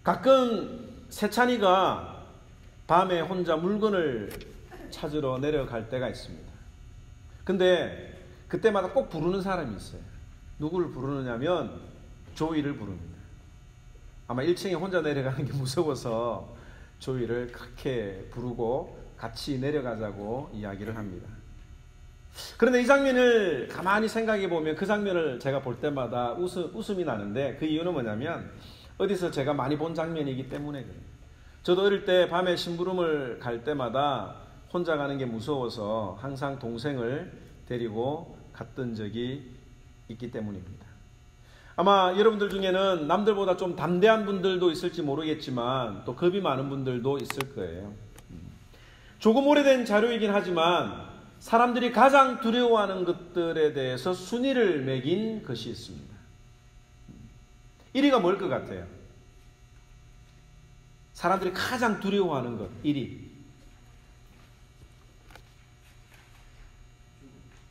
가끔 세찬이가 밤에 혼자 물건을 찾으러 내려갈 때가 있습니다. 근데 그때마다 꼭 부르는 사람이 있어요. 누구를 부르느냐면 조이를 부릅니다. 아마 1층에 혼자 내려가는 게 무서워서 조이를 그렇게 부르고 같이 내려가자고 이야기를 합니다. 그런데 이 장면을 가만히 생각해 보면 그 장면을 제가 볼 때마다 웃음이 나는데, 그 이유는 뭐냐면 어디서 제가 많이 본 장면이기 때문에 그래요. 저도 어릴 때 밤에 심부름을 갈 때마다 혼자 가는 게 무서워서 항상 동생을 데리고 갔던 적이 있기 때문입니다. 아마 여러분들 중에는 남들보다 좀 담대한 분들도 있을지 모르겠지만 또 겁이 많은 분들도 있을 거예요. 조금 오래된 자료이긴 하지만 사람들이 가장 두려워하는 것들에 대해서 순위를 매긴 것이 있습니다. 1위가 뭘 것 같아요? 사람들이 가장 두려워하는 것 1위.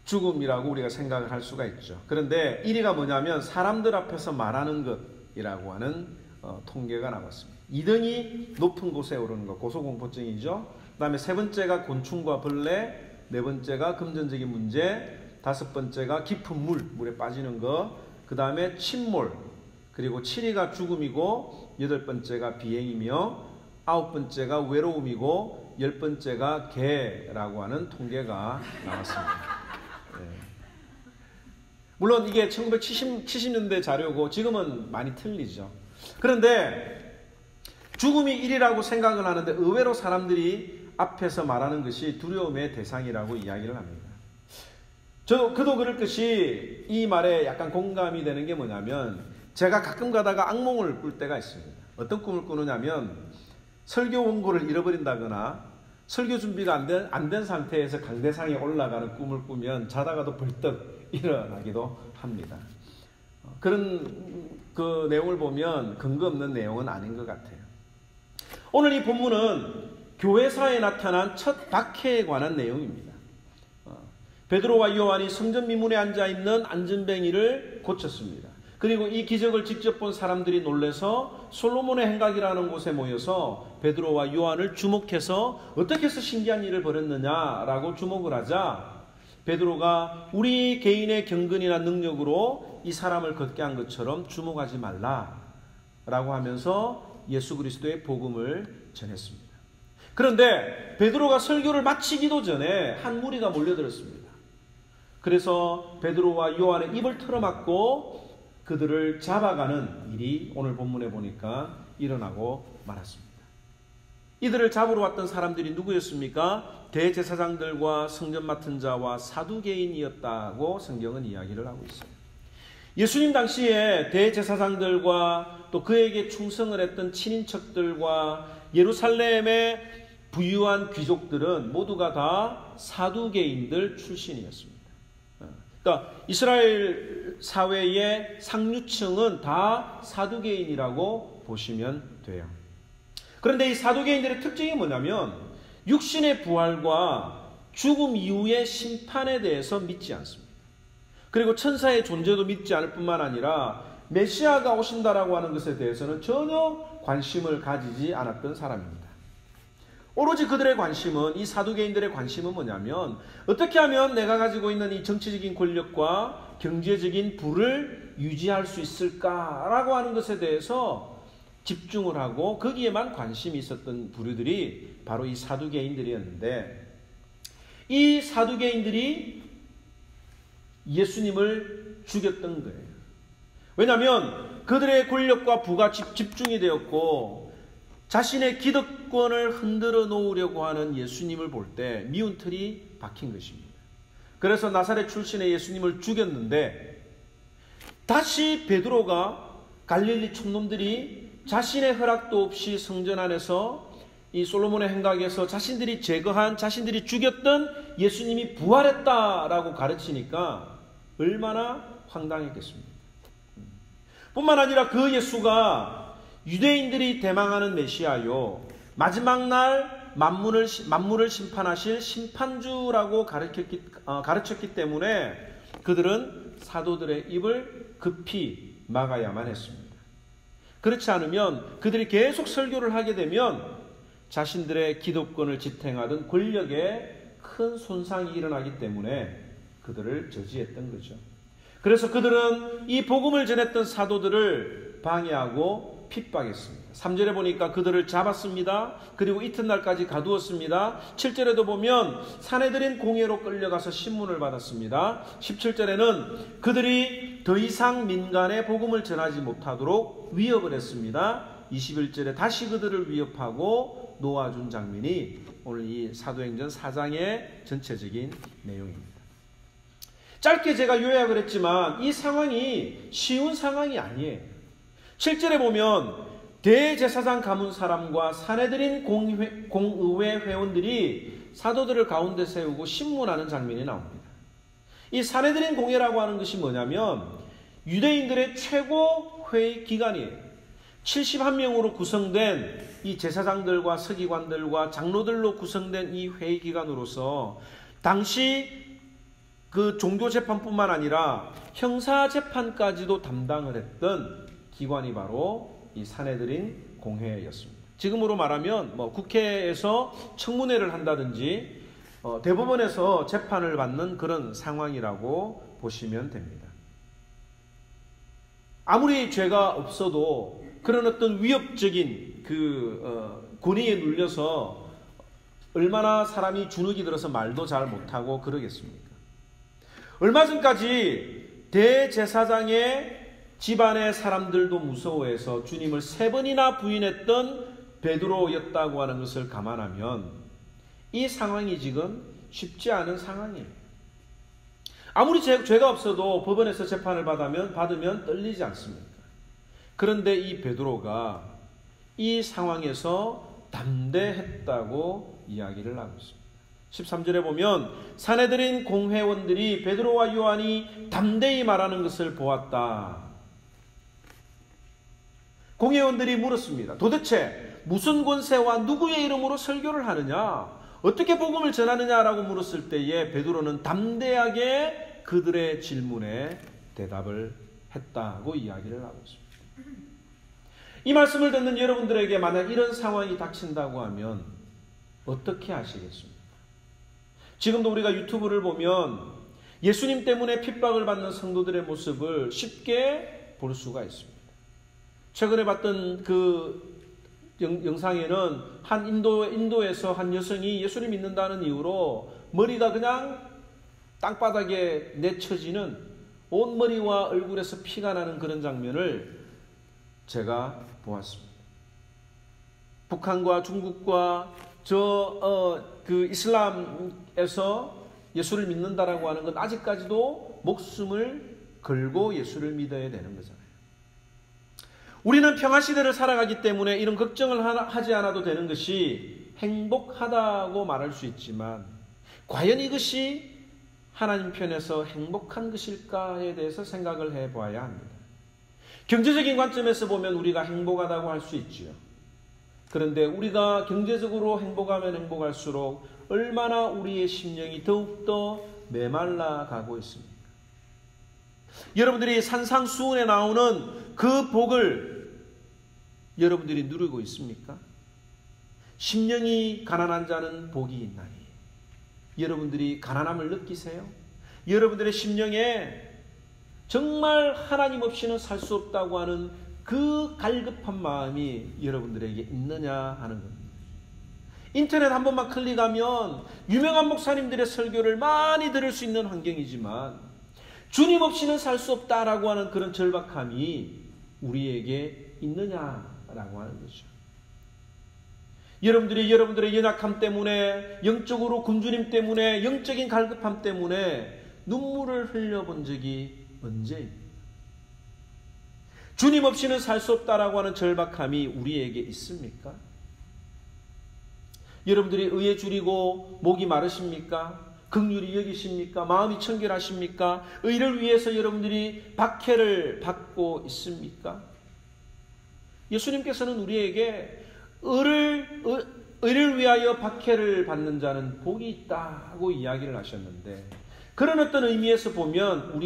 죽음이라고 우리가 생각을 할 수가 있죠. 그런데 1위가 뭐냐면 사람들 앞에서 말하는 것이라고 하는 통계가 나왔습니다. 2등이 높은 곳에 오르는 것, 고소공포증이죠. 그 다음에 세 번째가 곤충과 벌레, 네 번째가 금전적인 문제, 다섯 번째가 깊은 물에 빠지는 것, 그 다음에 침몰, 그리고 7위가 죽음이고, 여덟 번째가 비행이며, 아홉 번째가 외로움이고, 열 번째가 개라고 하는 통계가 나왔습니다. 네. 물론 이게 1970년대 자료고 지금은 많이 틀리죠. 그런데 죽음이 1위라고 생각을 하는데 의외로 사람들이 앞에서 말하는 것이 두려움의 대상이라고 이야기를 합니다. 그도 그럴 것이 이 말에 약간 공감이 되는 게 뭐냐면, 제가 가끔 가다가 악몽을 꿀 때가 있습니다. 어떤 꿈을 꾸느냐면 설교 원고를 잃어버린다거나 설교 준비가 안 된 상태에서 강대상에 올라가는 꿈을 꾸면 자다가도 벌떡 일어나기도 합니다. 그런 그 내용을 보면 근거 없는 내용은 아닌 것 같아요. 오늘 이 본문은 교회사에 나타난 첫 박해에 관한 내용입니다. 베드로와 요한이 성전 미문에 앉아있는 안전뱅이를 고쳤습니다. 그리고 이 기적을 직접 본 사람들이 놀라서 솔로몬의 행각이라는 곳에 모여서 베드로와 요한을 주목해서 어떻게 해서 신기한 일을 벌였느냐라고 주목을 하자, 베드로가 우리 개인의 경건이나 능력으로 이 사람을 걷게 한 것처럼 주목하지 말라라고 하면서 예수 그리스도의 복음을 전했습니다. 그런데 베드로가 설교를 마치기도 전에 한 무리가 몰려들었습니다. 그래서 베드로와 요한의 입을 틀어막고 그들을 잡아가는 일이 오늘 본문에 보니까 일어나고 말았습니다. 이들을 잡으러 왔던 사람들이 누구였습니까? 대제사장들과 성전 맡은 자와 사두개인이었다고 성경은 이야기를 하고 있어요. 예수님 당시에 대제사장들과 또 그에게 충성을 했던 친인척들과 예루살렘의 부유한 귀족들은 모두가 다 사두개인들 출신이었습니다. 그러니까 이스라엘 사회의 상류층은 다 사두개인이라고 보시면 돼요. 그런데 이 사두개인들의 특징이 뭐냐면 육신의 부활과 죽음 이후의 심판에 대해서 믿지 않습니다. 그리고 천사의 존재도 믿지 않을 뿐만 아니라 메시아가 오신다라고 하는 것에 대해서는 전혀 관심을 가지지 않았던 사람입니다. 오로지 그들의 관심은, 이 사두개인들의 관심은 뭐냐면 어떻게 하면 내가 가지고 있는 이 정치적인 권력과 경제적인 부를 유지할 수 있을까라고 하는 것에 대해서 집중을 하고 거기에만 관심이 있었던 부류들이 바로 이 사두개인들이었는데, 이 사두개인들이 예수님을 죽였던 거예요. 왜냐하면 그들의 권력과 부가 집중이 되었고 자신의 기득권을 흔들어 놓으려고 하는 예수님을 볼 때 미운 틀이 박힌 것입니다. 그래서 나사렛 출신의 예수님을 죽였는데 다시 베드로가 갈릴리 촌놈들이 자신의 허락도 없이 성전 안에서 이 솔로몬의 행각에서 자신들이 제거한, 자신들이 죽였던 예수님이 부활했다라고 가르치니까 얼마나 황당했겠습니까? 뿐만 아니라 그 예수가 유대인들이 대망하는 메시아요, 마지막 날 만물을 심판하실 심판주라고 가르쳤기 때문에 그들은 사도들의 입을 급히 막아야만 했습니다. 그렇지 않으면 그들이 계속 설교를 하게 되면 자신들의 기득권을 지탱하던 권력에 큰 손상이 일어나기 때문에 그들을 저지했던 거죠. 그래서 그들은 이 복음을 전했던 사도들을 방해하고 핍박했습니다. 3절에 보니까 그들을 잡았습니다. 그리고 이튿날까지 가두었습니다. 7절에도 보면 사내들인 공회로 끌려가서 신문을 받았습니다. 17절에는 그들이 더 이상 민간에 복음을 전하지 못하도록 위협을 했습니다. 21절에 다시 그들을 위협하고 놓아준 장면이 오늘 이 사도행전 4장의 전체적인 내용입니다. 짧게 제가 요약을 했지만 이 상황이 쉬운 상황이 아니에요. 7절에 보면 대제사장 가문 사람과 사내들인 공의회 회원들이 사도들을 가운데 세우고 신문하는 장면이 나옵니다. 이 사내들인 공회라고 하는 것이 뭐냐면 유대인들의 최고 회의 기관이에요. 71명으로 구성된 이 제사장들과 서기관들과 장로들로 구성된 이 회의 기관으로서 당시 그 종교재판뿐만 아니라 형사재판까지도 담당을 했던 기관이 바로 이 사내들인 공회였습니다. 지금으로 말하면 국회에서 청문회를 한다든지 대법원에서 재판을 받는 그런 상황이라고 보시면 됩니다. 아무리 죄가 없어도 그런 어떤 위협적인 권위에 눌려서 얼마나 사람이 주눅이 들어서 말도 잘 못하고 그러겠습니까? 얼마 전까지 대제사장의 집안의 사람들도 무서워해서 주님을 3번이나 부인했던 베드로였다고 하는 것을 감안하면 이 상황이 지금 쉽지 않은 상황이에요. 아무리 죄가 없어도 법원에서 재판을 받으면 떨리지 않습니까? 그런데 이 베드로가 이 상황에서 담대했다고 이야기를 하고 있습니다. 13절에 보면 사내들인 공회원들이 베드로와 요한이 담대히 말하는 것을 보았다. 공회원들이 물었습니다. 도대체 무슨 권세와 누구의 이름으로 설교를 하느냐? 어떻게 복음을 전하느냐라고 물었을 때에 베드로는 담대하게 그들의 질문에 대답을 했다고 이야기를 하고 있습니다. 이 말씀을 듣는 여러분들에게 만약 이런 상황이 닥친다고 하면 어떻게 하시겠습니까? 지금도 우리가 유튜브를 보면 예수님 때문에 핍박을 받는 성도들의 모습을 쉽게 볼 수가 있습니다. 최근에 봤던 그 영상에는 한 인도에서 한 여성이 예수를 믿는다는 이유로 머리가 그냥 땅바닥에 내쳐지는 온 머리와 얼굴에서 피가 나는 그런 장면을 제가 보았습니다. 북한과 중국과 이슬람에서 예수를 믿는다라고 하는 건 아직까지도 목숨을 걸고 예수를 믿어야 되는 거잖아요. 우리는 평화시대를 살아가기 때문에 이런 걱정을 하지 않아도 되는 것이 행복하다고 말할 수 있지만 과연 이것이 하나님 편에서 행복한 것일까에 대해서 생각을 해봐야 합니다. 경제적인 관점에서 보면 우리가 행복하다고 할 수 있지요. 그런데 우리가 경제적으로 행복하면 행복할수록 얼마나 우리의 심령이 더욱더 메말라 가고 있습니까? 여러분들이 산상수훈에 나오는 그 복을 여러분들이 누리고 있습니까? 심령이 가난한 자는 복이 있나니. 여러분들이 가난함을 느끼세요? 여러분들의 심령에 정말 하나님 없이는 살 수 없다고 하는 그 갈급한 마음이 여러분들에게 있느냐 하는 겁니다. 인터넷 한 번만 클릭하면 유명한 목사님들의 설교를 많이 들을 수 있는 환경이지만 주님 없이는 살 수 없다라고 하는 그런 절박함이 우리에게 있느냐라고 하는 거죠. 여러분들이 여러분들의 연약함 때문에, 영적으로 굶주림 때문에, 영적인 갈급함 때문에 눈물을 흘려본 적이 언제입니까? 주님 없이는 살 수 없다라고 하는 절박함이 우리에게 있습니까? 여러분들이 의에 줄이고 목이 마르십니까? 긍휼히 여기십니까? 마음이 청결하십니까? 의를 위해서 여러분들이 박해를 받고 있습니까? 예수님께서는 우리에게 의를 위하여 박해를 받는 자는 복이 있다고 이야기를 하셨는데, 그런 어떤 의미에서 보면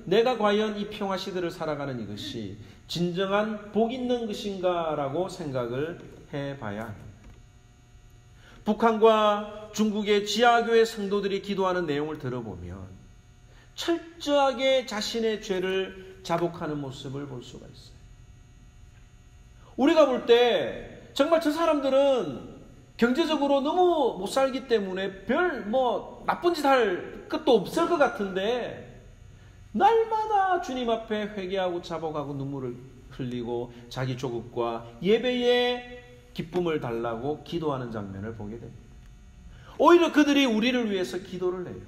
내가 과연 이 평화 시대를 살아가는 이것이 진정한 복 있는 것인가라고 생각을 해봐야 합니다. 북한과 중국의 지하교회 성도들이 기도하는 내용을 들어보면 철저하게 자신의 죄를 자복하는 모습을 볼 수가 있어요. 우리가 볼 때 정말 저 사람들은 경제적으로 너무 못 살기 때문에 별 나쁜 짓 할 것도 없을 것 같은데 날마다 주님 앞에 회개하고 자복하고 눈물을 흘리고 자기 조국과 예배의 기쁨을 달라고 기도하는 장면을 보게 됩니다. 오히려 그들이 우리를 위해서 기도를 해요.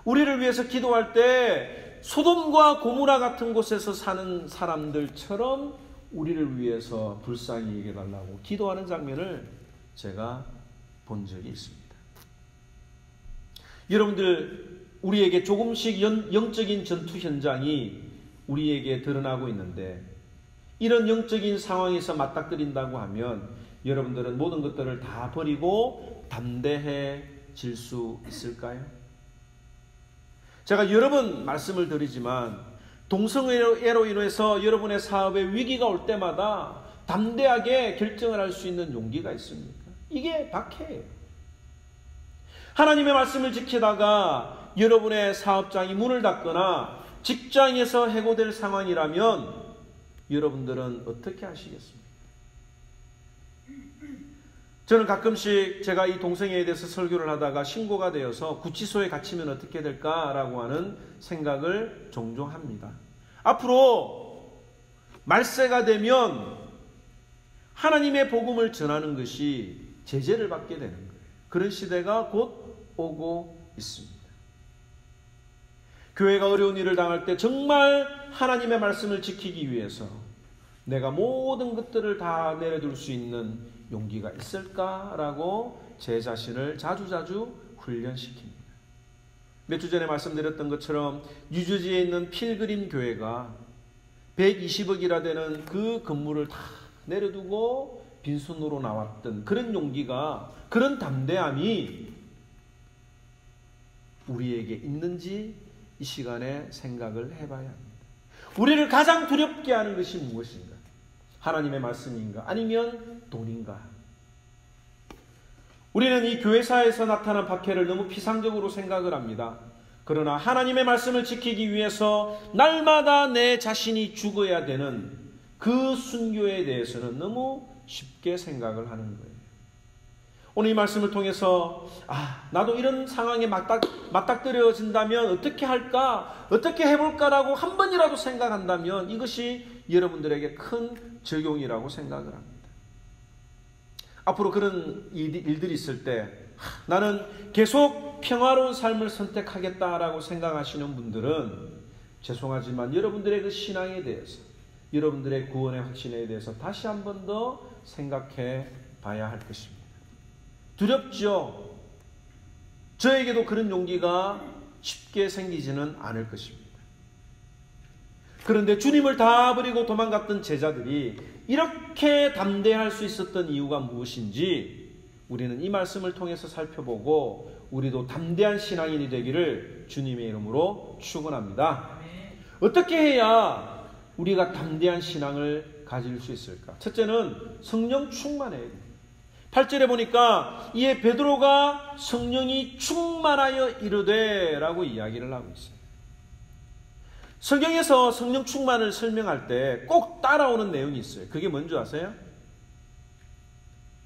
우리를 위해서 기도할 때 소돔과 고모라 같은 곳에서 사는 사람들처럼 우리를 위해서 불쌍히 여겨달라고 기도하는 장면을 제가 본 적이 있습니다. 여러분들, 우리에게 조금씩 영적인 전투 현장이 우리에게 드러나고 있는데 이런 영적인 상황에서 맞닥뜨린다고 하면 여러분들은 모든 것들을 다 버리고 담대해질 수 있을까요? 제가 여러 번 말씀을 드리지만 동성애로 인해서 여러분의 사업에 위기가 올 때마다 담대하게 결정을 할 수 있는 용기가 있습니까? 이게 박해예요. 하나님의 말씀을 지키다가 여러분의 사업장이 문을 닫거나 직장에서 해고될 상황이라면 여러분들은 어떻게 하시겠습니까? 저는 가끔씩 제가 이 동성애에 대해서 설교를 하다가 신고가 되어서 구치소에 갇히면 어떻게 될까라고 하는 생각을 종종 합니다. 앞으로 말세가 되면 하나님의 복음을 전하는 것이 제재를 받게 되는 거예요. 그런 시대가 곧 오고 있습니다. 교회가 어려운 일을 당할 때 정말 하나님의 말씀을 지키기 위해서 내가 모든 것들을 다 내려둘 수 있는 용기가 있을까라고 제 자신을 자주자주 훈련시킵니다. 몇 주 전에 말씀드렸던 것처럼 뉴저지에 있는 필그림 교회가 120억이라 되는 그 건물을 다 내려두고 빈손으로 나왔던 그런 용기가, 그런 담대함이 우리에게 있는지 이 시간에 생각을 해봐야 합니다. 우리를 가장 두렵게 하는 것이 무엇인가? 하나님의 말씀인가? 아니면 돈인가? 우리는 이 교회사에서 나타난 박해를 너무 피상적으로 생각을 합니다. 그러나 하나님의 말씀을 지키기 위해서 날마다 내 자신이 죽어야 되는 그 순교에 대해서는 너무 쉽게 생각을 하는 거예요. 오늘 이 말씀을 통해서 나도 이런 상황에 맞닥뜨려진다면 어떻게 할까? 어떻게 해볼까라고 한 번이라도 생각한다면 이것이 여러분들에게 큰 적용이라고 생각을 합니다. 앞으로 그런 일들이 있을 때 나는 계속 평화로운 삶을 선택하겠다라고 생각하시는 분들은 죄송하지만 여러분들의 그 신앙에 대해서, 여러분들의 구원의 확신에 대해서 다시 한 번 더 생각해 봐야 할 것입니다. 두렵죠? 저에게도 그런 용기가 쉽게 생기지는 않을 것입니다. 그런데 주님을 다 버리고 도망갔던 제자들이 이렇게 담대할 수 있었던 이유가 무엇인지 우리는 이 말씀을 통해서 살펴보고 우리도 담대한 신앙인이 되기를 주님의 이름으로 축원합니다. 어떻게 해야 우리가 담대한 신앙을 가질 수 있을까? 첫째는 성령 충만해야 됩니다. 8절에 보니까 이에 베드로가 성령이 충만하여 이르되 라고 이야기를 하고 있어요. 성경에서 성령 충만을 설명할 때 꼭 따라오는 내용이 있어요. 그게 뭔지 아세요?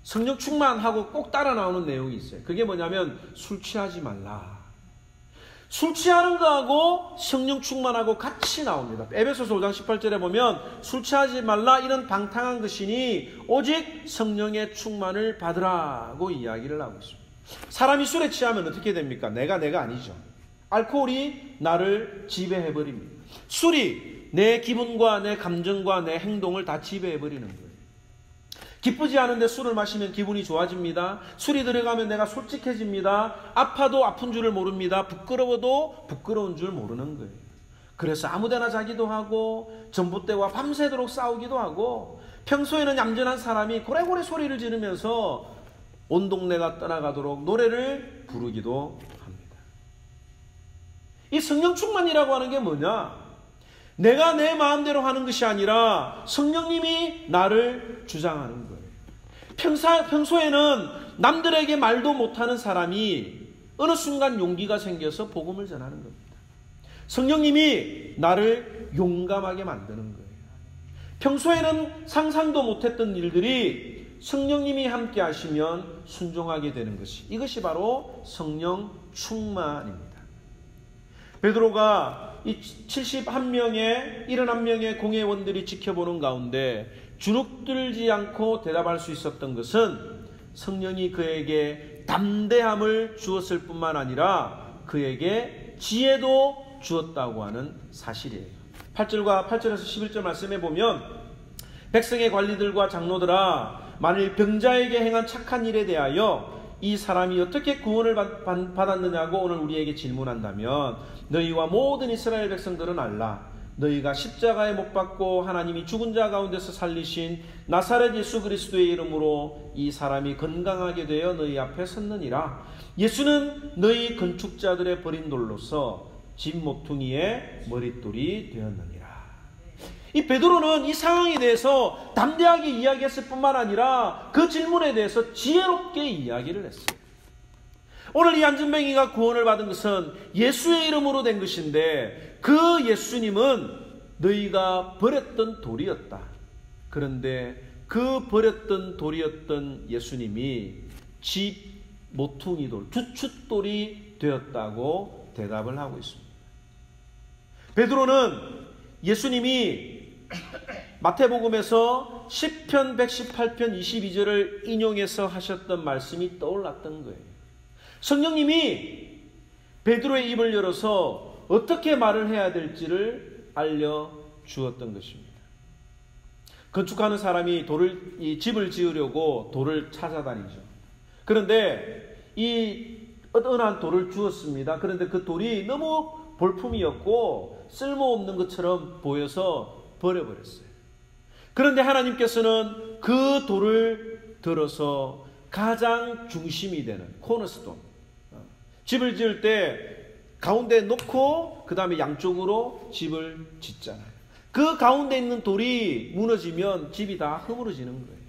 성령 충만하고 꼭 따라 나오는 내용이 있어요. 그게 뭐냐면 술 취하지 말라. 술 취하는 거하고 성령 충만하고 같이 나옵니다. 에베소서 5장 18절에 보면 술 취하지 말라 이런 방탕한 것이니 오직 성령의 충만을 받으라고 이야기를 하고 있습니다. 사람이 술에 취하면 어떻게 됩니까? 내가 아니죠. 알코올이 나를 지배해버립니다. 술이 내 기분과 내 감정과 내 행동을 다 지배해버리는 거예요. 기쁘지 않은데 술을 마시면 기분이 좋아집니다. 술이 들어가면 내가 솔직해집니다. 아파도 아픈 줄을 모릅니다. 부끄러워도 부끄러운 줄 모르는 거예요. 그래서 아무데나 자기도 하고 전봇대와 밤새도록 싸우기도 하고 평소에는 얌전한 사람이 고래고래 소리를 지르면서 온 동네가 떠나가도록 노래를 부르기도 합니다. 이 성령 충만이라고 하는 게 뭐냐? 내가 내 마음대로 하는 것이 아니라 성령님이 나를 주장하는 거예요. 평소에는 남들에게 말도 못하는 사람이 어느 순간 용기가 생겨서 복음을 전하는 겁니다. 성령님이 나를 용감하게 만드는 거예요. 평소에는 상상도 못했던 일들이 성령님이 함께 하시면 순종하게 되는 것이, 이것이 바로 성령 충만입니다. 베드로가 이 71명의 71명의 공회원들이 지켜보는 가운데 주눅들지 않고 대답할 수 있었던 것은 성령이 그에게 담대함을 주었을 뿐만 아니라 그에게 지혜도 주었다고 하는 사실이에요. 8절에서 11절 말씀에 보면, 백성의 관리들과 장로들아, 만일 병자에게 행한 착한 일에 대하여 이 사람이 어떻게 구원을 받았느냐고 오늘 우리에게 질문한다면, 너희와 모든 이스라엘 백성들은 알라. 너희가 십자가에 못 박고 하나님이 죽은 자 가운데서 살리신 나사렛 예수 그리스도의 이름으로 이 사람이 건강하게 되어 너희 앞에 섰느니라. 예수는 너희 건축자들의 버린 돌로서 집 모퉁이의 머릿돌이 되었느니라. 이 베드로는 이 상황에 대해서 담대하게 이야기했을 뿐만 아니라 그 질문에 대해서 지혜롭게 이야기를 했어요. 오늘 이 안진뱅이가 구원을 받은 것은 예수의 이름으로 된 것인데, 그 예수님은 너희가 버렸던 돌이었다. 그런데 그 버렸던 돌이었던 예수님이 집 모퉁이 돌, 주춧돌이 되었다고 대답을 하고 있습니다. 베드로는 예수님이 마태복음에서 시편 118편 22절을 인용해서 하셨던 말씀이 떠올랐던 거예요. 성령님이 베드로의 입을 열어서 어떻게 말을 해야 될지를 알려주었던 것입니다. 건축하는 사람이 이 집을 지으려고 돌을 찾아다니죠. 그런데 이 어느 한 돌을 주었습니다. 그런데 그 돌이 너무 볼품이었고 쓸모없는 것처럼 보여서 버려버렸어요. 그런데 하나님께서는 그 돌을 들어서 가장 중심이 되는 코너스톤, 집을 지을 때 가운데 놓고 그 다음에 양쪽으로 집을 짓잖아요. 그 가운데 있는 돌이 무너지면 집이 다 허물어지는 거예요.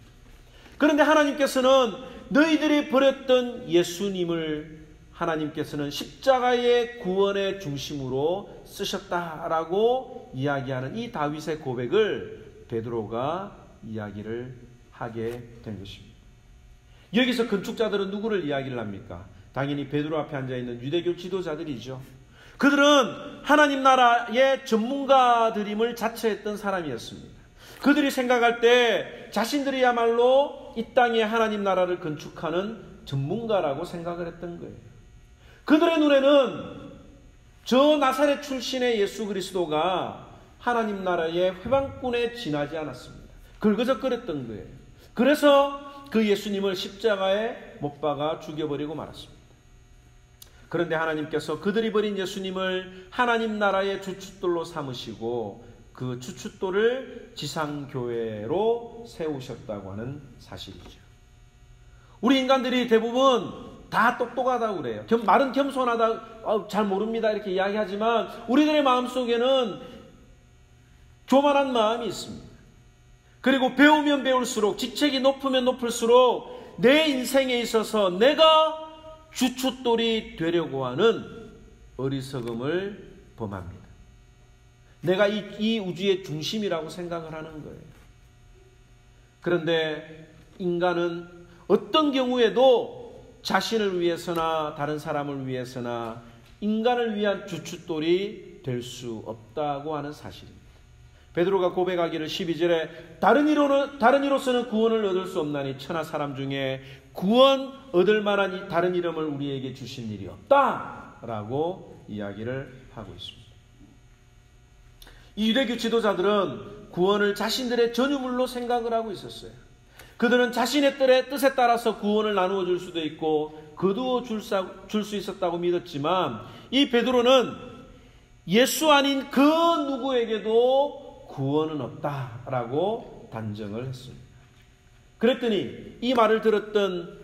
그런데 하나님께서는 너희들이 버렸던 예수님을 하나님께서는 십자가의 구원의 중심으로 쓰셨다라고 이야기하는 이 다윗의 고백을 베드로가 이야기를 하게 된 것입니다. 여기서 건축자들은 누구를 이야기를 합니까? 당연히 베드로 앞에 앉아있는 유대교 지도자들이죠. 그들은 하나님 나라의 전문가들임을 자처했던 사람이었습니다. 그들이 생각할 때 자신들이야말로 이 땅에 하나님 나라를 건축하는 전문가라고 생각을 했던 거예요. 그들의 눈에는 저 나사렛 출신의 예수 그리스도가 하나님 나라의 회방꾼에 지나지 않았습니다. 긁어적거렸던 거예요. 그래서 그 예수님을 십자가에 못 박아 죽여버리고 말았습니다. 그런데 하나님께서 그들이 버린 예수님을 하나님 나라의 주춧돌로 삼으시고 그 주춧돌을 지상교회로 세우셨다고 하는 사실이죠. 우리 인간들이 대부분 다 똑똑하다고 그래요. 말은 겸손하다, 잘 모릅니다 이렇게 이야기하지만 우리들의 마음속에는 교만한 마음이 있습니다. 그리고 배우면 배울수록, 직책이 높으면 높을수록 내 인생에 있어서 내가 주춧돌이 되려고 하는 어리석음을 범합니다. 내가 이 우주의 중심이라고 생각을 하는 거예요. 그런데 인간은 어떤 경우에도 자신을 위해서나 다른 사람을 위해서나 인간을 위한 주춧돌이 될 수 없다고 하는 사실입니다. 베드로가 고백하기를 12절에 다른 이로서는 구원을 얻을 수 없나니 천하 사람 중에 구원 얻을 만한 다른 이름을 우리에게 주신 일이 없다라고 이야기를 하고 있습니다. 이 유대교 지도자들은 구원을 자신들의 전유물로 생각을 하고 있었어요. 그들은 자신의 뜻에 따라서 구원을 나누어 줄 수도 있고 거두어 줄 수 있었다고 믿었지만 이 베드로는 예수 아닌 그 누구에게도 구원은 없다라고 단정을 했습니다. 그랬더니 이 말을 들었던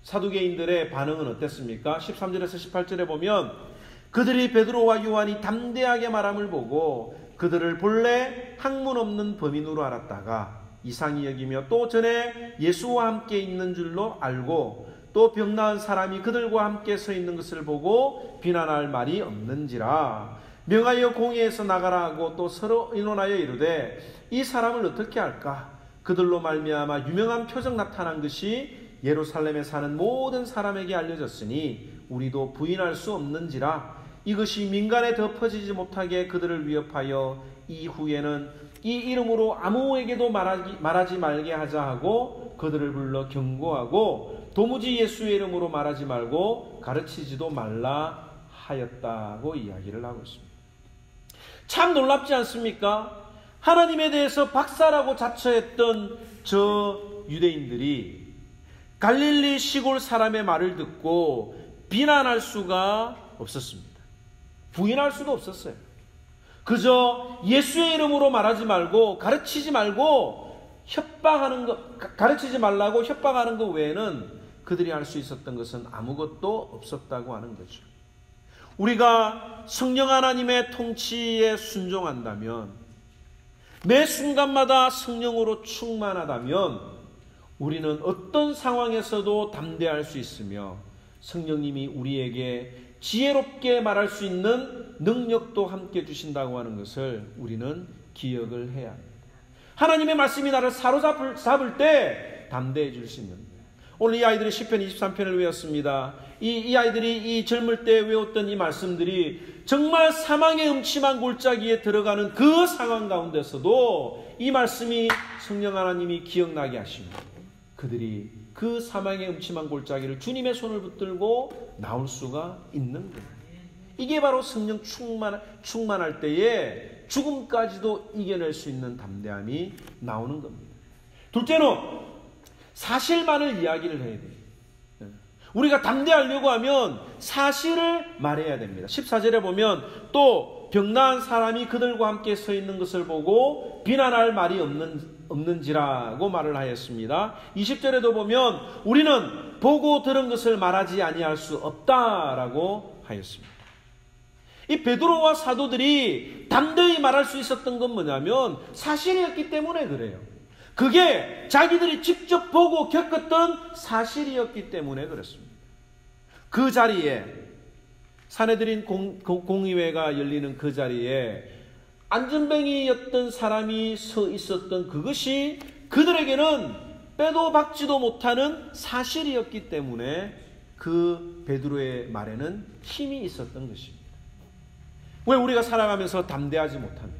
사두개인들의 반응은 어땠습니까? 13절에서 18절에 보면 그들이 베드로와 요한이 담대하게 말함을 보고 그들을 본래 학문 없는 범인으로 알았다가 이상히 여기며 또 전에 예수와 함께 있는 줄로 알고 또 병 나은 사람이 그들과 함께 서 있는 것을 보고 비난할 말이 없는지라. 명하여 공회에서 나가라 하고 또 서로 의논하여 이르되 이 사람을 어떻게 할까? 그들로 말미암아 유명한 표적 나타난 것이 예루살렘에 사는 모든 사람에게 알려졌으니 우리도 부인할 수 없는지라. 이것이 민간에 덮어지지 못하게 그들을 위협하여 이후에는 이 이름으로 아무에게도 말하지 말게 하자 하고 그들을 불러 경고하고 도무지 예수의 이름으로 말하지 말고 가르치지도 말라 하였다고 이야기를 하고 있습니다. 참 놀랍지 않습니까? 하나님에 대해서 박사라고 자처했던 저 유대인들이 갈릴리 시골 사람의 말을 듣고 비난할 수가 없었습니다. 부인할 수도 없었어요. 그저 예수의 이름으로 말하지 말고 가르치지 말고 협박하는 것, 가르치지 말라고 협박하는 것 외에는 그들이 할 수 있었던 것은 아무것도 없었다고 하는 거죠. 우리가 성령 하나님의 통치에 순종한다면, 매 순간마다 성령으로 충만하다면 우리는 어떤 상황에서도 담대할 수 있으며 성령님이 우리에게 지혜롭게 말할 수 있는 능력도 함께 주신다고 하는 것을 우리는 기억을 해야 합니다. 하나님의 말씀이 나를 사로잡을 때 담대해질 수 있는 거예요. 오늘 이 아이들이 시편 23편을 외웠습니다. 이 아이들이 이 젊을 때 외웠던 이 말씀들이 정말 사망의 음침한 골짜기에 들어가는 그 상황 가운데서도 이 말씀이 성령 하나님이 기억나게 하십니다. 그들이 그 사망의 음침한 골짜기를 주님의 손을 붙들고 나올 수가 있는 거예요. 이게 바로 성령 충만할 때에 죽음까지도 이겨낼 수 있는 담대함이 나오는 겁니다. 둘째는 사실만을 이야기를 해야 돼요. 우리가 담대하려고 하면 사실을 말해야 됩니다. 14절에 보면 또 병나은 사람이 그들과 함께 서 있는 것을 보고 비난할 말이 없는지라고 말을 하였습니다. 20절에도 보면 우리는 보고 들은 것을 말하지 아니할 수 없다라고 하였습니다. 이 베드로와 사도들이 담대히 말할 수 있었던 건 뭐냐면 사실이었기 때문에 그래요. 그게 자기들이 직접 보고 겪었던 사실이었기 때문에 그렇습니다. 그 자리에 산헤드린 공의회가 열리는 그 자리에 안전뱅이였던 사람이 서 있었던 그것이 그들에게는 빼도 박지도 못하는 사실이었기 때문에 그 베드로의 말에는 힘이 있었던 것입니다. 왜 우리가 살아가면서 담대하지 못합니까?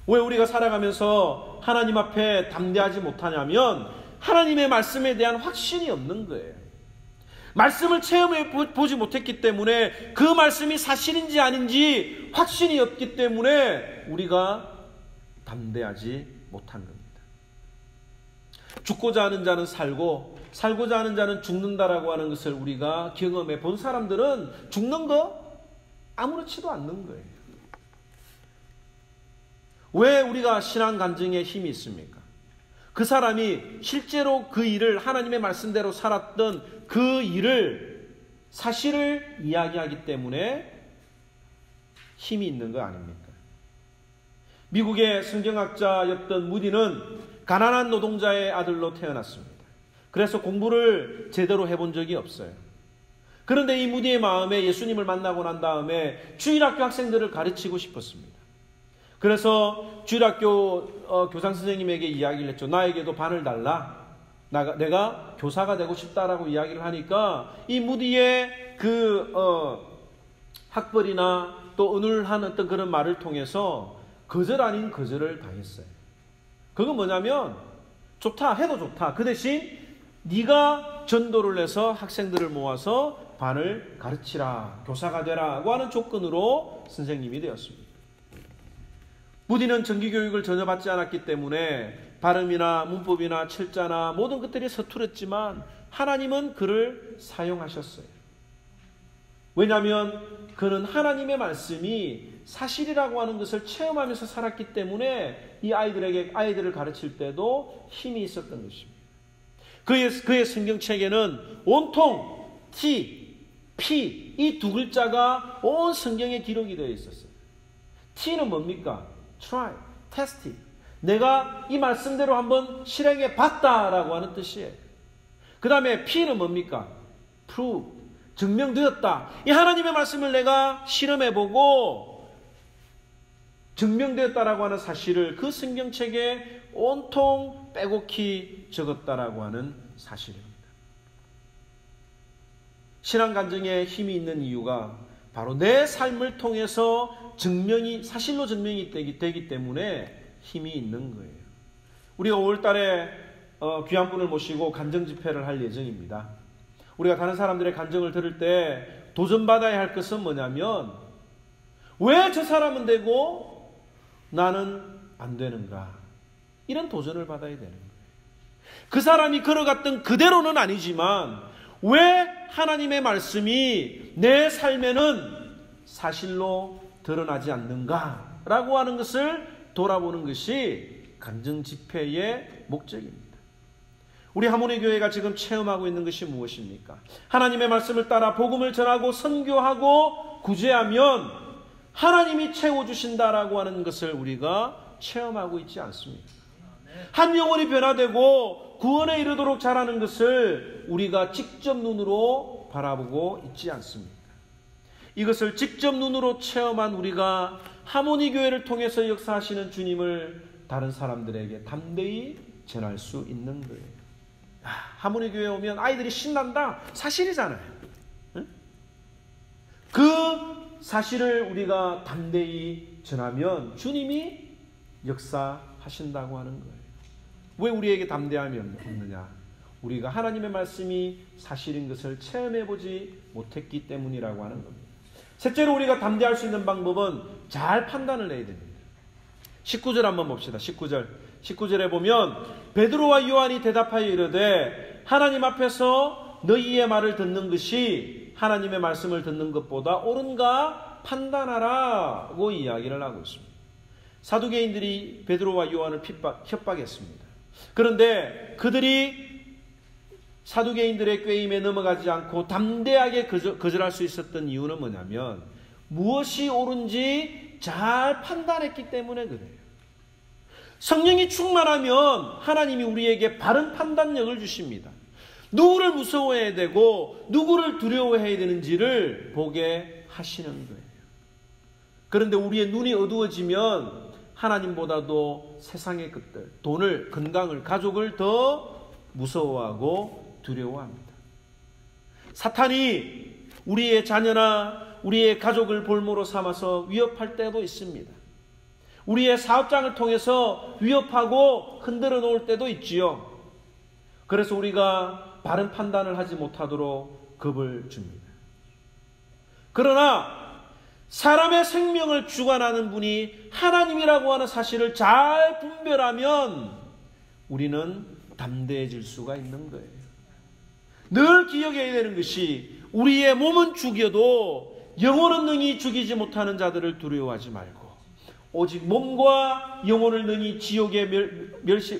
왜 우리가 살아가면서 하나님 앞에 담대하지 못하냐면 하나님의 말씀에 대한 확신이 없는 거예요. 말씀을 체험해 보지 못했기 때문에 그 말씀이 사실인지 아닌지 확신이 없기 때문에 우리가 담대하지 못한 겁니다. 죽고자 하는 자는 살고 살고자 하는 자는 죽는다라고 하는 것을 우리가 경험해 본 사람들은 죽는 거 아무렇지도 않는 거예요. 왜 우리가 신앙 간증에 힘이 있습니까? 그 사람이 실제로 그 일을 하나님의 말씀대로 살았던 그 일을 사실을 이야기하기 때문에 힘이 있는 거 아닙니까? 미국의 성경학자였던 무디는 가난한 노동자의 아들로 태어났습니다. 그래서 공부를 제대로 해본 적이 없어요. 그런데 이 무디의 마음에 예수님을 만나고 난 다음에 주일학교 학생들을 가르치고 싶었습니다. 그래서 주일학교 교장 선생님에게 이야기를 했죠. 나에게도 반을 달라. 내가 교사가 되고 싶다라고 이야기를 하니까 이 무디의 그 학벌이나 또 은울한 어떤 그런 말을 통해서 거절 아닌 거절을 당했어요. 그건 뭐냐면 좋다 해도 좋다. 그 대신 네가 전도를 해서 학생들을 모아서 반을 가르치라. 교사가 되라고 하는 조건으로 선생님이 되었습니다. 무디는 정기교육을 전혀 받지 않았기 때문에 발음이나 문법이나 철자나 모든 것들이 서툴었지만 하나님은 그를 사용하셨어요. 왜냐하면 그는 하나님의 말씀이 사실이라고 하는 것을 체험하면서 살았기 때문에 이 아이들을 가르칠 때도 힘이 있었던 것입니다. 그의 성경책에는 온통 T, P, 이 두 글자가 온 성경에 기록이 되어 있었어요. T는 뭡니까? try, test. 내가 이 말씀대로 한번 실행해 봤다라고 하는 뜻이에요. 그 다음에 P는 뭡니까? prove, 증명되었다. 이 하나님의 말씀을 내가 실험해보고 증명되었다라고 하는 사실을 그 성경책에 온통 빼곡히 적었다라고 하는 사실입니다. 신앙 간증에 힘이 있는 이유가 바로 내 삶을 통해서 사실로 증명이 되기 때문에 힘이 있는 거예요. 우리가 5월달에 귀한 분을 모시고 간증 집회를 할 예정입니다. 우리가 다른 사람들의 간증을 들을 때 도전받아야 할 것은 뭐냐면 왜 저 사람은 되고 나는 안 되는가? 이런 도전을 받아야 되는 거예요. 그 사람이 걸어갔던 그대로는 아니지만 왜 하나님의 말씀이 내 삶에는 사실로 드러나지 않는가라고 하는 것을 돌아보는 것이 간증 집회의 목적입니다. 우리 하모니 교회가 지금 체험하고 있는 것이 무엇입니까? 하나님의 말씀을 따라 복음을 전하고 선교하고 구제하면 하나님이 채워주신다라고 하는 것을 우리가 체험하고 있지 않습니다. 한 영혼이 변화되고 구원에 이르도록 자라는 것을 우리가 직접 눈으로 바라보고 있지 않습니다. 이것을 직접 눈으로 체험한 우리가 하모니 교회를 통해서 역사하시는 주님을 다른 사람들에게 담대히 전할 수 있는 거예요. 하모니 교회에 오면 아이들이 신난다. 사실이잖아요. 응? 그 사실을 우리가 담대히 전하면 주님이 역사하신다고 하는 거예요. 왜 우리에게 담대함이 없느냐? 우리가 하나님의 말씀이 사실인 것을 체험해보지 못했기 때문이라고 하는 겁니다. 셋째로 우리가 담대할 수 있는 방법은 잘 판단을 해야 됩니다. 19절 한번 봅시다. 19절에 보면 베드로와 요한이 대답하여 이르되 하나님 앞에서 너희의 말을 듣는 것이 하나님의 말씀을 듣는 것보다 옳은가 판단하라고 이야기를 하고 있습니다. 사두개인들이 베드로와 요한을 협박했습니다. 그런데 그들이 사두개인들의 꾀임에 넘어가지 않고 담대하게 거절할 수 있었던 이유는 뭐냐면 무엇이 옳은지 잘 판단했기 때문에 그래요. 성령이 충만하면 하나님이 우리에게 바른 판단력을 주십니다. 누구를 무서워해야 되고 누구를 두려워해야 되는지를 보게 하시는 거예요. 그런데 우리의 눈이 어두워지면 하나님보다도 세상의 것들, 돈을, 건강을, 가족을 더 무서워하고 두려워합니다. 사탄이 우리의 자녀나 우리의 가족을 볼모로 삼아서 위협할 때도 있습니다. 우리의 사업장을 통해서 위협하고 흔들어 놓을 때도 있지요. 그래서 우리가 바른 판단을 하지 못하도록 겁을 줍니다. 그러나 사람의 생명을 주관하는 분이 하나님이라고 하는 사실을 잘 분별하면 우리는 담대해질 수가 있는 거예요. 늘 기억해야 되는 것이 우리의 몸은 죽여도 영혼은 능히 죽이지 못하는 자들을 두려워하지 말고 오직 몸과 영혼을 능히 지옥에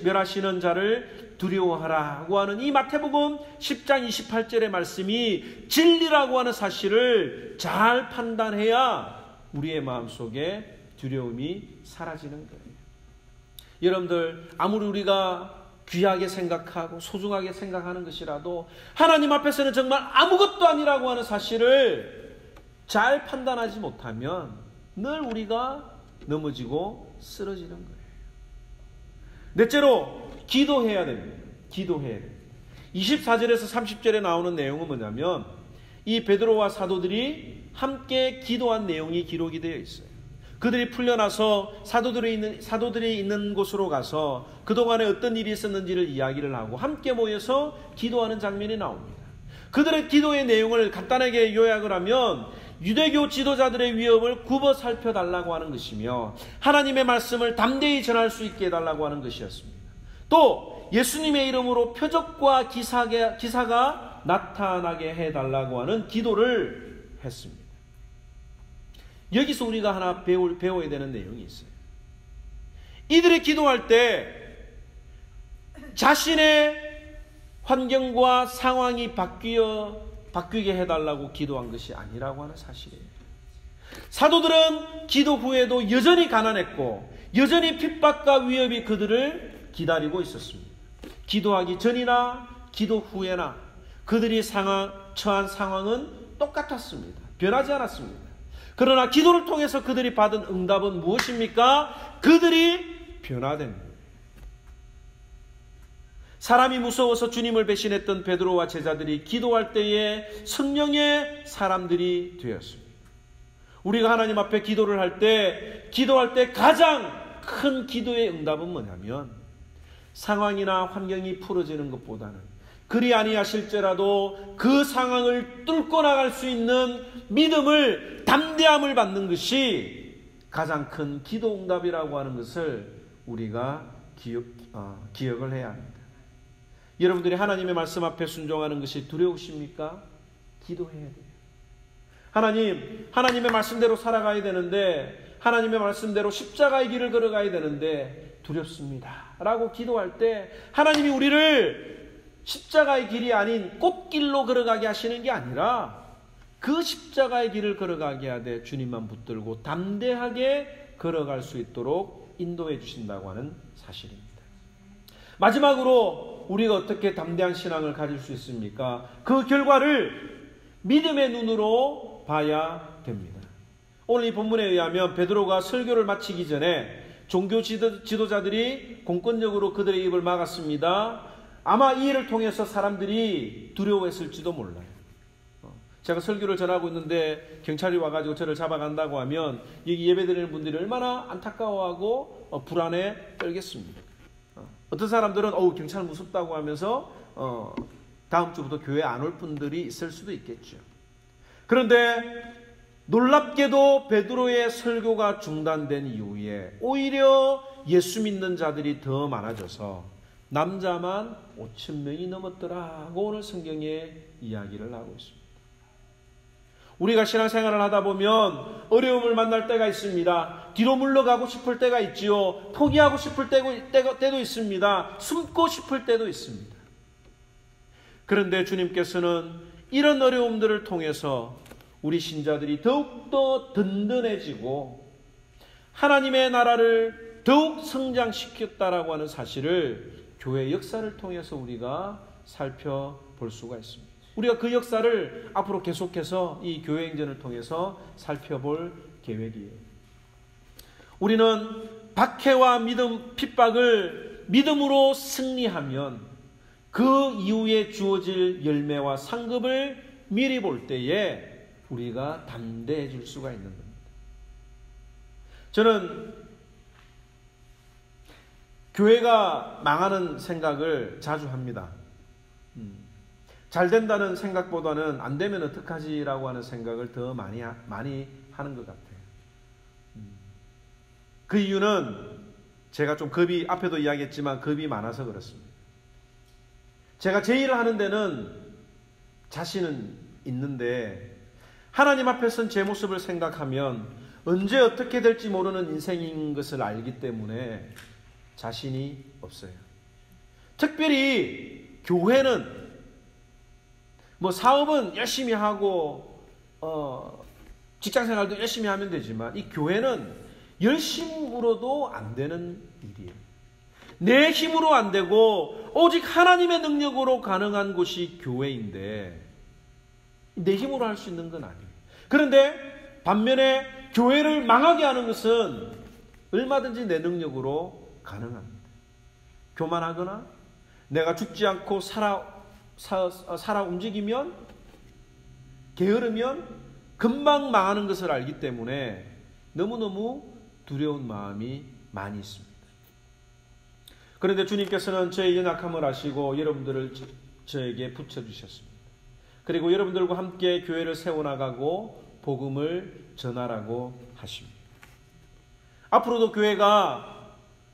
멸하시는 자를 두려워하라고 하는 이 마태복음 10장 28절의 말씀이 진리라고 하는 사실을 잘 판단해야 우리의 마음속에 두려움이 사라지는 거예요. 여러분들 아무리 우리가 귀하게 생각하고 소중하게 생각하는 것이라도 하나님 앞에서는 정말 아무것도 아니라고 하는 사실을 잘 판단하지 못하면 늘 우리가 넘어지고 쓰러지는 거예요. 넷째로 기도해야 됩니다. 기도해야 됩니다. 24절에서 30절에 나오는 내용은 뭐냐면 이 베드로와 사도들이 함께 기도한 내용이 기록이 되어 있어요. 그들이 풀려나서 사도들이 있는 곳으로 가서 그동안에 어떤 일이 있었는지를 이야기를 하고 함께 모여서 기도하는 장면이 나옵니다. 그들의 기도의 내용을 간단하게 요약을 하면 유대교 지도자들의 위협을 굽어 살펴달라고 하는 것이며 하나님의 말씀을 담대히 전할 수 있게 해달라고 하는 것이었습니다. 또 예수님의 이름으로 표적과 기사가 나타나게 해달라고 하는 기도를 했습니다. 여기서 우리가 하나 배워야 되는 내용이 있어요. 이들이 기도할 때 자신의 환경과 상황이 바뀌어 바뀌게 해달라고 기도한 것이 아니라고 하는 사실이에요. 사도들은 기도 후에도 여전히 가난했고 여전히 핍박과 위협이 그들을 기다리고 있었습니다. 기도하기 전이나 기도 후에나 그들이 처한 상황은 똑같았습니다. 변하지 않았습니다. 그러나 기도를 통해서 그들이 받은 응답은 무엇입니까? 그들이 변화됩니다. 사람이 무서워서 주님을 배신했던 베드로와 제자들이 기도할 때에 성령의 사람들이 되었습니다. 우리가 하나님 앞에 기도를 할 때 가장 큰 기도의 응답은 뭐냐면 상황이나 환경이 풀어지는 것보다는 그리 아니하실지라도 그 상황을 뚫고 나갈 수 있는 믿음을, 담대함을 받는 것이 가장 큰 기도 응답이라고 하는 것을 우리가 기억을 해야 합니다. 여러분들이 하나님의 말씀 앞에 순종하는 것이 두려우십니까? 기도해야 돼요. 하나님의 말씀대로 살아가야 되는데, 하나님의 말씀대로 십자가의 길을 걸어가야 되는데 두렵습니다 라고 기도할 때 하나님이 우리를 십자가의 길이 아닌 꽃길로 걸어가게 하시는 게 아니라 그 십자가의 길을 걸어가게 하되 주님만 붙들고 담대하게 걸어갈 수 있도록 인도해 주신다고 하는 사실입니다. 마지막으로 우리가 어떻게 담대한 신앙을 가질 수 있습니까? 그 결과를 믿음의 눈으로 봐야 됩니다. 오늘 이 본문에 의하면 베드로가 설교를 마치기 전에 종교 지도자들이 공권력으로 그들의 입을 막았습니다. 아마 이 일을 통해서 사람들이 두려워했을지도 몰라요. 제가 설교를 전하고 있는데 경찰이 와가지고 저를 잡아간다고 하면 여기 예배드리는 분들이 얼마나 안타까워하고 불안해 떨겠습니다. 어떤 사람들은 경찰 무섭다고 하면서 다음 주부터 교회 안 올 분들이 있을 수도 있겠죠. 그런데 놀랍게도 베드로의 설교가 중단된 이후에 오히려 예수 믿는 자들이 더 많아져서 남자만 5,000명이 넘었더라고 오늘 성경에 이야기를 하고 있습니다. 우리가 신앙생활을 하다 보면 어려움을 만날 때가 있습니다. 뒤로 물러가고 싶을 때가 있지요. 포기하고 싶을 때도 있습니다. 숨고 싶을 때도 있습니다. 그런데 주님께서는 이런 어려움들을 통해서 우리 신자들이 더욱더 든든해지고 하나님의 나라를 더욱 성장시켰다라고 하는 사실을 교회 역사를 통해서 우리가 살펴볼 수가 있습니다. 우리가 그 역사를 앞으로 계속해서 이 교회 행전을 통해서 살펴볼 계획이에요. 우리는 박해와 핍박을 믿음으로 승리하면 그 이후에 주어질 열매와 상급을 미리 볼 때에 우리가 담대해질 수가 있는 겁니다. 저는 교회가 망하는 생각을 자주 합니다. 잘 된다는 생각보다는 안 되면 어떡하지라고 하는 생각을 더 많이 하는 것 같아요. 그 이유는 제가 좀 앞에도 이야기했지만 겁이 많아서 그렇습니다. 제가 제 일을 하는 데는 자신은 있는데 하나님 앞에 선 제 모습을 생각하면 언제 어떻게 될지 모르는 인생인 것을 알기 때문에 자신이 없어요. 특별히 교회는 사업은 열심히 하고 직장생활도 열심히 하면 되지만 이 교회는 열심으로도 안 되는 일이에요. 내 힘으로 안 되고 오직 하나님의 능력으로 가능한 곳이 교회인데 내 힘으로 할 수 있는 건 아니에요. 그런데 반면에 교회를 망하게 하는 것은 얼마든지 내 능력으로 가능합니다. 교만하거나 내가 죽지 않고 살아 움직이면 게으르면 금방 망하는 것을 알기 때문에 너무너무 두려운 마음이 많이 있습니다. 그런데 주님께서는 저의 연약함을 아시고 여러분들을 저에게 붙여주셨습니다. 그리고 여러분들과 함께 교회를 세워나가고 복음을 전하라고 하십니다. 앞으로도 교회가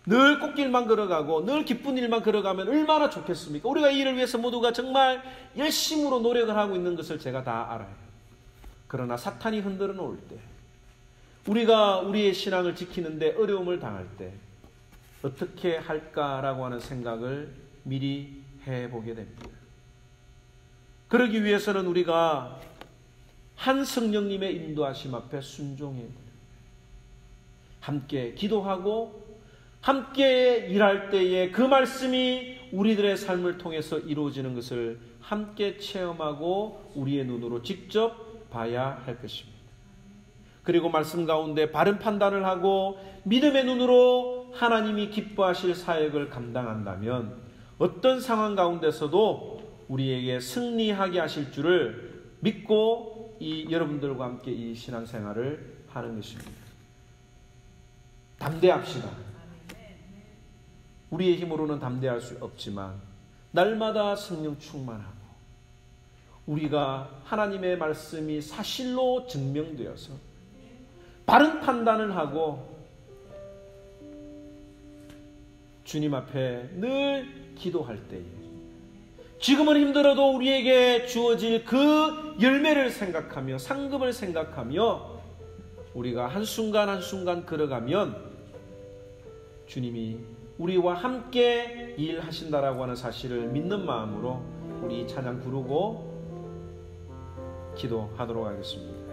늘 꽃길만 걸어가고 늘 기쁜 일만 걸어가면 얼마나 좋겠습니까? 우리가 이 일을 위해서 모두가 정말 열심으로 노력을 하고 있는 것을 제가 다 알아요. 그러나 사탄이 흔들어 놓을 때 우리가 우리의 신앙을 지키는데 어려움을 당할 때 어떻게 할까라고 하는 생각을 미리 해보게 됩니다. 그러기 위해서는 우리가 한 성령님의 인도하심 앞에 순종해야 돼요. 함께 기도하고 함께 일할 때에 그 말씀이 우리들의 삶을 통해서 이루어지는 것을 함께 체험하고 우리의 눈으로 직접 봐야 할 것입니다. 그리고 말씀 가운데 바른 판단을 하고 믿음의 눈으로 하나님이 기뻐하실 사역을 감당한다면 어떤 상황 가운데서도 우리에게 승리하게 하실 줄을 믿고 여러분들과 함께 이 신앙생활을 하는 것입니다. 담대합시다. 우리의 힘으로는 담대할 수 없지만 날마다 성령 충만하고 우리가 하나님의 말씀이 사실로 증명되어서 바른 판단을 하고 주님 앞에 늘 기도할 때에 지금은 힘들어도 우리에게 주어질 그 열매를 생각하며 상급을 생각하며 우리가 한순간 한순간 걸어가면 주님이 우리와 함께 일하신다라고 하는 사실을 믿는 마음으로 우리 찬양 부르고 기도하도록 하겠습니다.